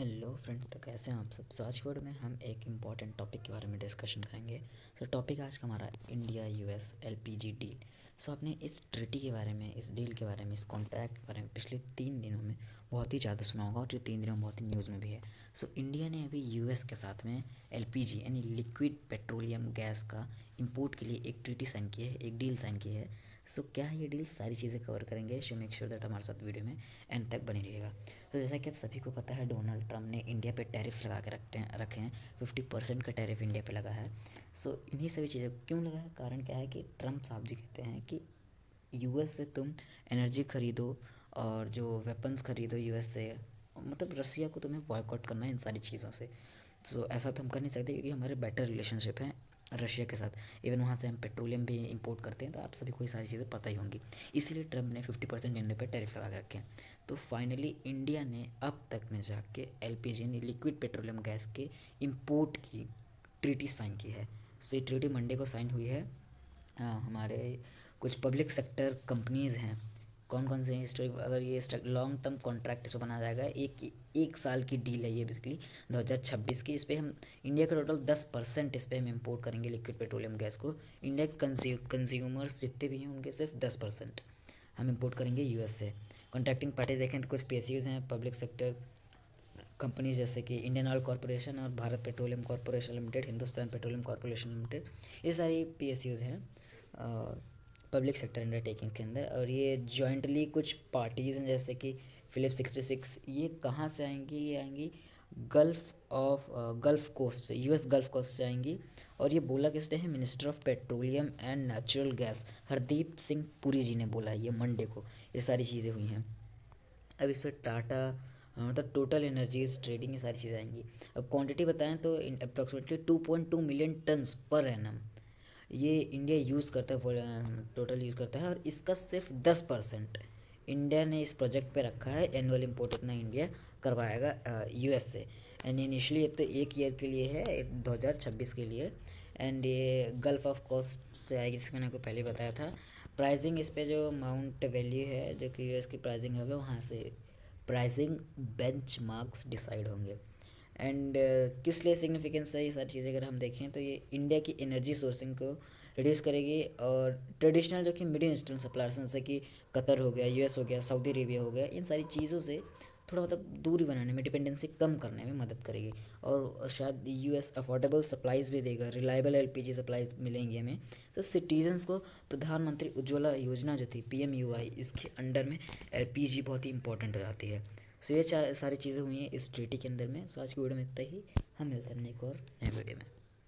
Hello friends, तो कैसे हैं आप सब। सो आज की वीडियो में हम एक इम्पॉर्टेंट टॉपिक के बारे में डिस्कशन करेंगे। सो टॉपिक आज का हमारा इंडिया यूएस एलपीजी डील। सो आपने इस ट्रीटी के बारे में, इस डील के बारे में, इस कॉन्ट्रैक्ट के बारे में पिछले 3 दिनों में बहुत ही ज़्यादा सुना होगा और ये 3 दिनों में बहुत ही न्यूज़ में भी है। सो इंडिया ने अभी यूएस के साथ में एलपीजी यानी लिक्विड पेट्रोलियम गैस का इम्पोर्ट के लिए एक ट्रीटी साइन की है, एक डील साइन की है। सो क्या है ये डील, सारी चीज़ें कवर करेंगे। सो मेक श्योर दैट हमारे साथ वीडियो में एंड तक बनी रहिएगा। तो जैसा कि आप सभी को पता है, डोनाल्ड ट्रंप ने इंडिया पे टैरिफ लगा के रखे हैं। 50% का टैरिफ इंडिया पे लगा है। सो इन्हीं सभी चीज़ें क्यों लगा है, कारण क्या है कि ट्रंप साहब जी कहते हैं कि यूएस से तुम एनर्जी खरीदो और जो वेपन्स खरीदो यूएस से, मतलब रसिया को तुम्हें बॉयकॉट करना है इन सारी चीज़ों से। सो ऐसा तो हम कर नहीं सकते क्योंकि हमारे बेटर रिलेशनशिप हैं रशिया के साथ। इवन वहाँ से हम पेट्रोलियम भी इंपोर्ट करते हैं, तो आप सभी को ये सारी चीज़ें पता ही होंगी। इसीलिए ट्रंप ने 50% इंडिया पर टैरिफ लगा के रखे हैं। तो फाइनली इंडिया ने अब तक में जाके एलपीजी यानी लिक्विड पेट्रोलियम गैस के इंपोर्ट की ट्रीटी साइन की है। सो ये ट्रीटी मंडे को साइन हुई है। हमारे कुछ पब्लिक सेक्टर कंपनीज़ हैं। कौन कौन से हैं, अगर ये लॉन्ग टर्म कॉन्ट्रैक्ट इसको बनाया जाएगा, एक साल की डील है ये बेसिकली 2026 की। इस पर हम इंडिया का टोटल 10% इस पर हम इम्पोर्ट करेंगे लिक्विड पेट्रोलियम गैस को। इंडिया के कंज्यूमर्स जितने भी हैं उनके सिर्फ 10% हम इम्पोर्ट करेंगे यूएस से। कॉन्ट्रैक्टिंग पार्टीज देखें तो कुछ पीएसयूज़ हैं, पब्लिक सेक्टर कंपनी जैसे कि इंडियन ऑयल कॉरपोरेशन और Bharat petroleum corporation limited, Hindustan petroleum corporation limited. ये सारी पीएसयूज़ हैं पब्लिक सेक्टर अंडरटेकिंग के अंदर। और ये जॉइंटली कुछ पार्टीज़ हैं जैसे कि फिलिप्स 66। ये कहाँ से आएंगी, ये आएंगी गल्फ़ कोस्ट से, यूएस गल्फ़ कोस्ट से आएंगी। और ये बोला किसने है, minister of petroleum and natural gas Hardeep Singh Puri ji ने बोला है ये मंडे को। ये सारी चीज़ें हुई हैं। अब इस पर टाटा, मतलब टोटल एनर्जीज ट्रेडिंग, ये सारी चीज़ें आएंगी। अब क्वांटिटी बताएं तो approximately 2.2 million turns per annum ये इंडिया यूज़ करता है, टोटल यूज़ करता है। और इसका सिर्फ 10% इंडिया ने इस प्रोजेक्ट पे रखा है। एनुअल इम्पोर्ट इतना इंडिया करवाएगा यूएस से। एंड इनिशियली तो 1 ईयर के लिए है, 2026 के लिए। एंड ये गल्फ ऑफ कोस्ट से आएगी, जिसका मैंने आपको पहले बताया था। प्राइसिंग इस पे जो माउंट वैल्यू है, जो कि यूएस की प्राइसिंग है, वहाँ से प्राइसिंग बेंचमार्क्स डिसाइड होंगे। एंड किस लिए सिग्निफिकेंस है ये सारी चीज़ें अगर हम देखें तो ये इंडिया की एनर्जी सोर्सिंग को रिड्यूस करेगी। और ट्रेडिशनल जो कि मिडिल ईस्टर्न सप्लायर्स जैसे कि कतर हो गया, यूएस हो गया, सऊदी अरेबिया हो गया, इन सारी चीज़ों से थोड़ा मतलब दूरी बनाने में, डिपेंडेंसी कम करने में मदद करेगी। और शायद यूएस अफोर्डेबल सप्लाईज भी देगा, रिलायबल एलपीजी सप्लाईज मिलेंगी हमें। तो सिटीजन्स को प्रधानमंत्री उज्ज्वला योजना जो थी PMUY, इसके अंडर में एलपीजी बहुत ही इंपॉर्टेंट हो जाती है। सो ये सारी चीज़ें हुई हैं इस ट्रीटी के अंदर में। सो आज की वीडियो में इतना ही। हम मिलते हैं एक और नए वीडियो में।